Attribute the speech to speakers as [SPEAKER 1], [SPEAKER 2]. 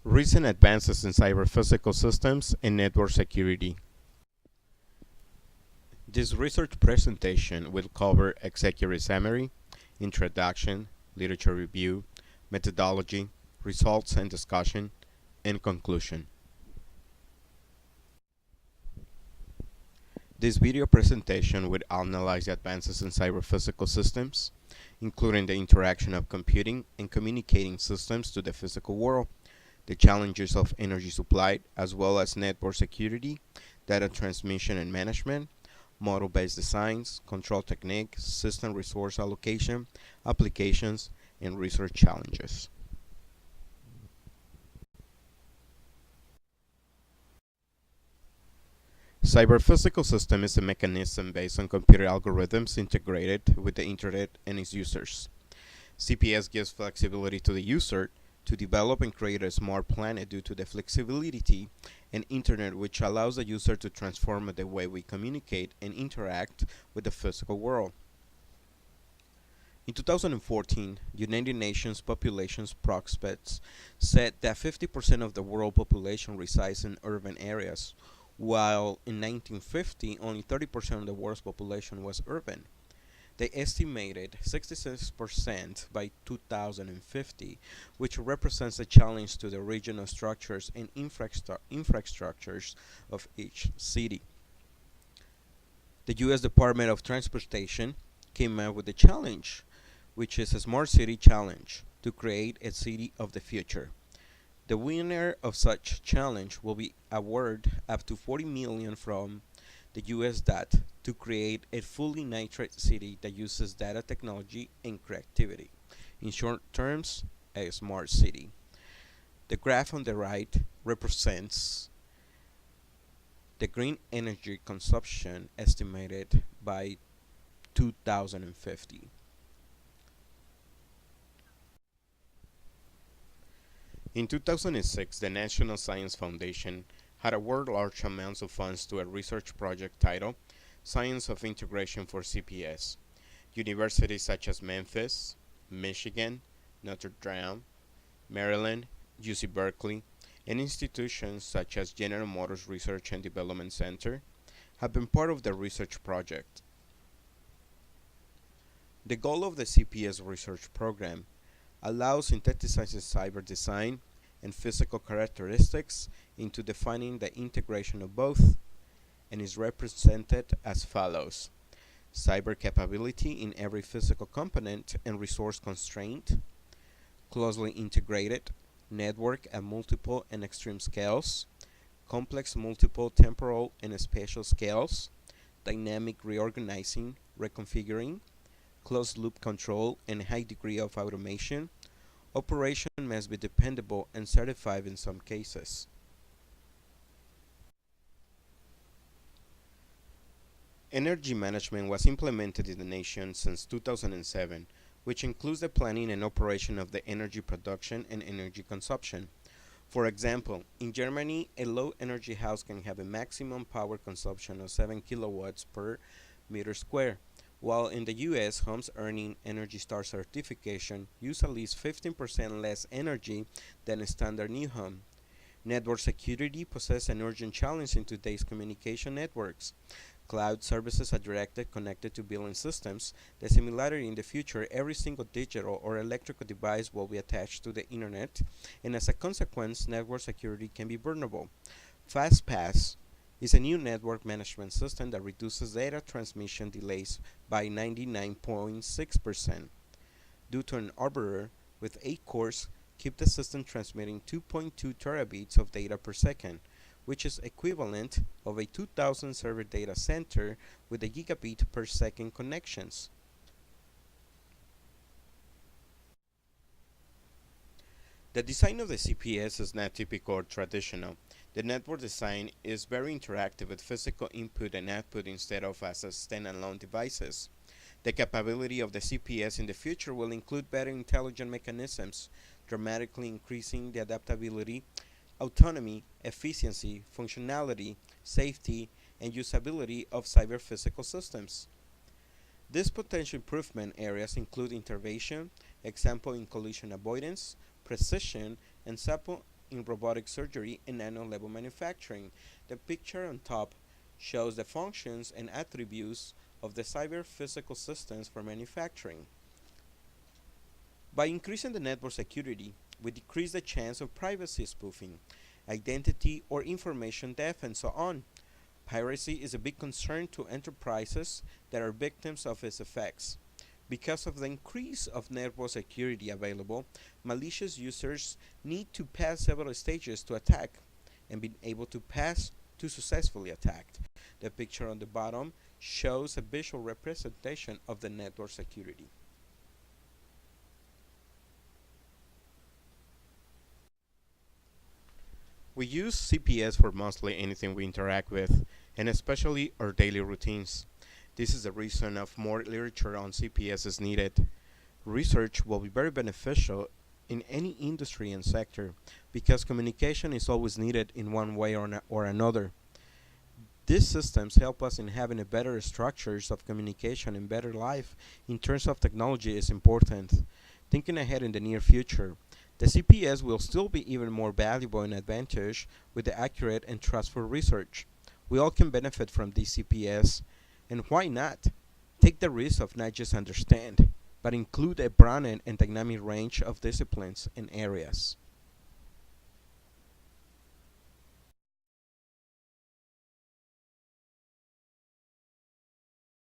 [SPEAKER 1] Recent advances in cyber-physical systems and network security. This research presentation will cover executive summary, introduction, literature review, methodology, results and discussion, and conclusion. This video presentation will analyze the advances in cyber-physical systems, including the interaction of computing and communicating systems to the physical world, the challenges of energy supply, as well as network security, data transmission and management, model-based designs, control techniques, system resource allocation, applications, and research challenges. Cyber-physical system is a mechanism based on computer algorithms integrated with the internet and its users. CPS gives flexibility to the user to develop and create a smart planet due to the flexibility and internet, which allows the user to transform the way we communicate and interact with the physical world. In 2014, United Nations Population Prospects said that 50% of the world population resides in urban areas, while in 1950 only 30% of the world's population was urban. They estimated 66% by 2050, which represents a challenge to the regional structures and infrastructures of each city. The U.S. Department of Transportation came up with a challenge, which is a Smart City Challenge, to create a city of the future. The winner of such challenge will be awarded up to $40 million from the U.S. DAT to create a fully nitrate city that uses data technology and creativity. In short terms, a smart city. The graph on the right represents the green energy consumption estimated by 2050. In 2006, the National Science Foundation had awarded large amounts of funds to a research project titled Science of Integration for CPS. Universities such as Memphis, Michigan, Notre Dame, Maryland, UC Berkeley, and institutions such as General Motors Research and Development Center have been part of the research project. The goal of the CPS research program allows synthesizing cyber design and physical characteristics into defining the integration of both, and is represented as follows: cyber capability in every physical component and resource constraint, closely integrated network at multiple and extreme scales, complex multiple temporal and spatial scales, dynamic reorganizing, reconfiguring, closed loop control and high degree of automation. Operation must be dependable and certified in some cases. Energy management was implemented in the nation since 2007, which includes the planning and operation of the energy production and energy consumption. For example, in Germany, a low energy house can have a maximum power consumption of 7 kilowatts per meter square, while in the US, homes earning Energy Star certification use at least 15% less energy than a standard new home. Network security poses an urgent challenge in today's communication networks. Cloud services are directly connected to billing systems. The similarity in the future, every single digital or electrical device will be attached to the internet, and as a consequence, network security can be vulnerable. FastPass is a new network management system that reduces data transmission delays by 99.6%. Due to an arbiter with 8 cores, keep the system transmitting 2.2 terabits of data per second, which is equivalent of a 2000 server data center with a gigabit per second connections. The design of the CPS is not typical or traditional. The network design is very interactive with physical input and output instead of as a standalone devices. The capability of the CPS in the future will include better intelligent mechanisms, dramatically increasing the adaptability, autonomy, efficiency, functionality, safety, and usability of cyber-physical systems. These potential improvement areas include intervention, example in collision avoidance, precision, and in robotic surgery and nano-level manufacturing. The picture on top shows the functions and attributes of the cyber physical systems for manufacturing. By increasing the network security, we decrease the chance of privacy spoofing, identity or information theft, and so on. Piracy is a big concern to enterprises that are victims of its effects. Because of the increase of network security available, malicious users need to pass several stages to attack and be able to pass to successfully attack. The picture on the bottom shows a visual representation of the network security. We use CPS for mostly anything we interact with, and especially our daily routines. This is the reason of more literature on CPS is needed. Research will be very beneficial in any industry and sector because communication is always needed in one way or another. These systems help us in having a better structures of communication and better life in terms of technology is important. Thinking ahead in the near future, the CPS will still be even more valuable and advantage with the accurate and trustful research. We all can benefit from this CPS, and why not? Take the risk of not just understand, but include a broad and dynamic range of disciplines and areas.